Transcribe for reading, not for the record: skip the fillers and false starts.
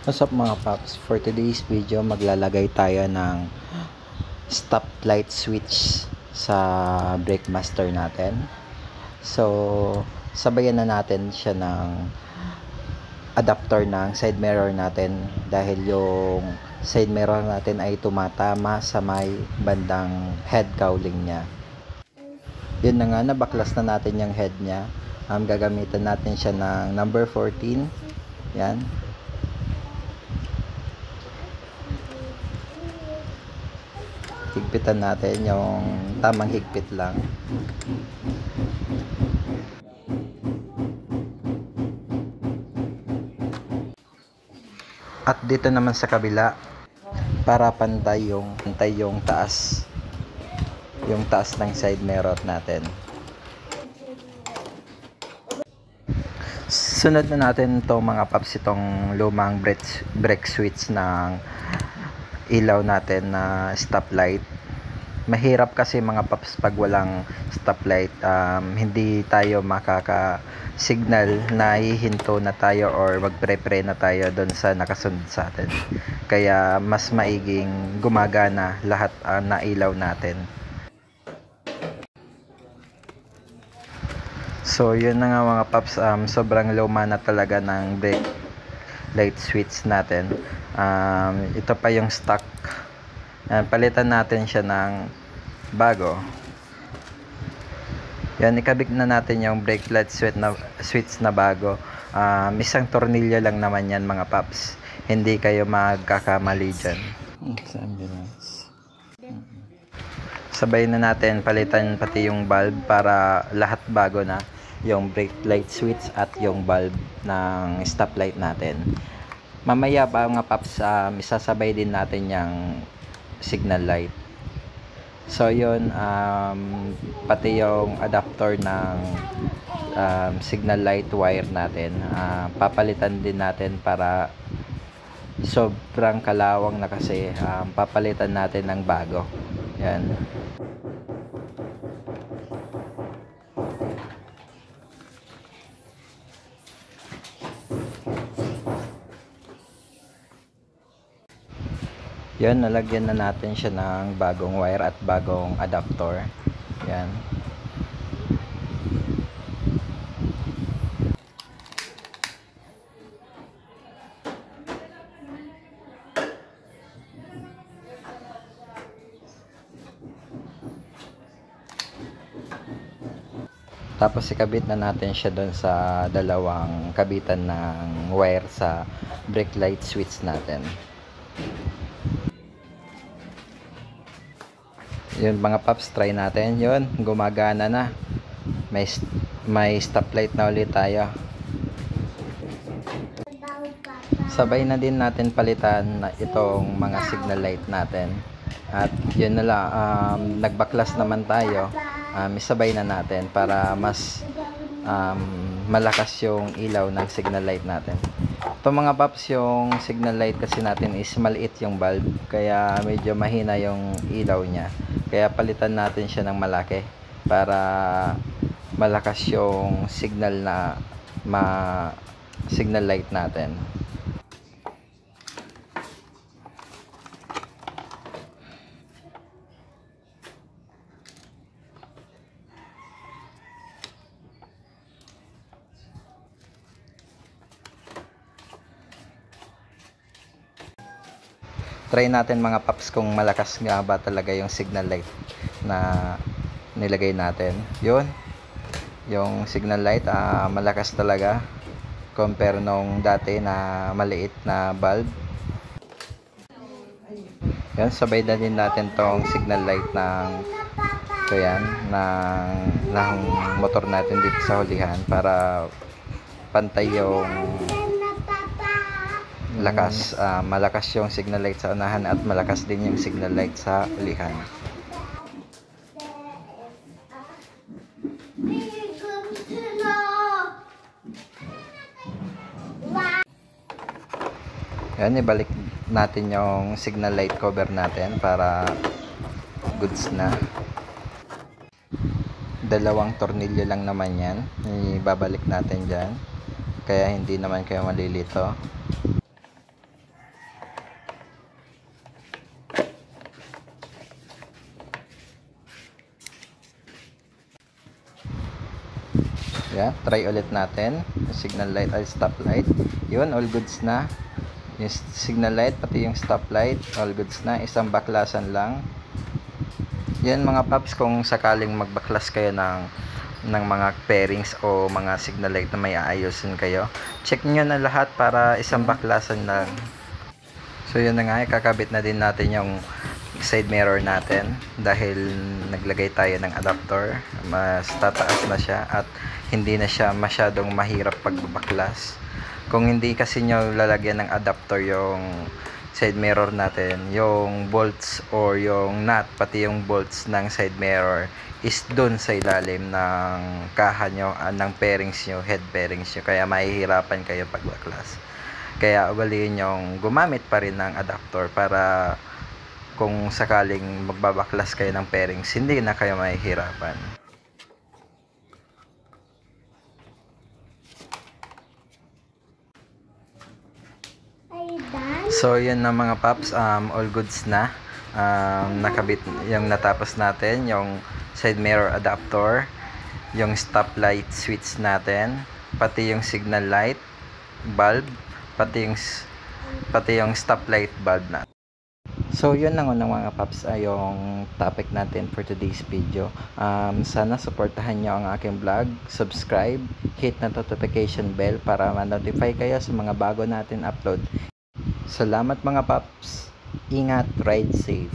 What's up mga paps? For today's video, maglalagay tayo ng stoplight switch sa brake master natin. So, sabayan na natin siya ng adapter ng side mirror natin dahil yung side mirror natin ay tumatama sa may bandang head cowling niya. Yun na nga, nabaklas na natin yung head niya. Gagamitan natin siya ng number 14. Yan. Higpitan natin yung tamang higpit lang. At dito naman sa kabila, para pantay yung taas ng side mirror natin. Sunod na natin to mga paps, itong lumang brake switch ng ilaw natin na stoplight. Mahirap kasi mga paps pag walang stoplight, hindi tayo makaka-signal na hihinto na tayo or magpre-pre na tayo doon sa nakasunod sa atin. Kaya mas maiging gumagana lahat na ilaw natin. So yun na nga mga paps, sobrang luma na talaga ng brake light switch natin. Ito pa yung stock. Palitan natin siya ng bago. Yan, ikabit na natin yung brake light switch na bago. Isang tornilyo lang naman yan mga paps. Hindi kayo magkakamali dyan. Sabay na natin palitan pati yung bulb para lahat bago na. Yung brake light switch at yung bulb ng stoplight natin. Mamaya pa mga paps, isasabay din natin yung signal light. So yun, pati yung adapter ng signal light wire natin, papalitan din natin para sobrang kalawang na kasi, papalitan natin ng bago. Yan. Yan, nalagyan na natin siya ng bagong wire at bagong adapter. Yan. Tapos ikabit na natin siya doon sa dalawang kabitan ng wire sa brake light switch natin. Yun mga paps, try natin. Yun, gumagana na. May stoplight na ulit tayo. Sabay na din natin palitan na itong mga signal light natin. At yun na lang, nagbaklas naman tayo. Isabay na natin para mas malakas yung ilaw ng signal light natin. Ito mga paps, yung signal light kasi natin is maliit yung bulb, kaya medyo mahina yung ilaw niya. Kaya palitan natin siya ng malaki para malakas yung signal signal light natin. Try natin mga paps kung malakas nga ba talaga yung signal light na nilagay natin. Yun, yung signal light malakas talaga compare nung dati na maliit na bulb. Yan, sabay na din natin tong signal light ng motor natin dito sa hulihan para pantay yung lakas, malakas yung signal light sa unahan at malakas din yung signal light sa ulihan. Yan, ibalik natin yung signal light cover natin para goods na. Dalawang tornilyo lang naman yan, ibabalik natin dyan, kaya hindi naman kayo malilito. Yeah, try ulit natin. Signal light at stop light. Yun, all goods na. Yung signal light, pati yung stop light, all goods na. Isang baklasan lang. Yan mga paps, kung sakaling magbaklas kayo ng mga pairings o mga signal light na may aayusin kayo, check nyo na lahat para isang baklasan lang. So yun na nga, kakabit na din natin yung side mirror natin dahil naglagay tayo ng adapter. Mas tataas na siya at hindi na siya masyadong mahirap pagbabaklas. Kung hindi kasi nyo lalagyan ng adapter yung side mirror natin, yung bolts or yung nut, pati yung bolts ng side mirror is dun sa ilalim ng kaha nyo, ng pairings nyo, head pairings nyo, kaya mahihirapan kayo pagbaklas. Kaya ugaliin yung gumamit pa rin ng adapter para kung sakaling magbabaklas kayo ng pairings, hindi na kayo mahihirapan. So yun na mga paps, all goods na. Nakabit yung natapos natin, yung side mirror adapter, yung stop light switch natin, pati yung signal light bulb, pati yung stop light bulb na. So yun lang unang mga paps ay yung topic natin for today's video. Sana supportahan nyo ang aking vlog, subscribe, hit na notification bell para ma-notify kayo sa mga bago natin upload. Salamat mga paps, ingat, ride safe.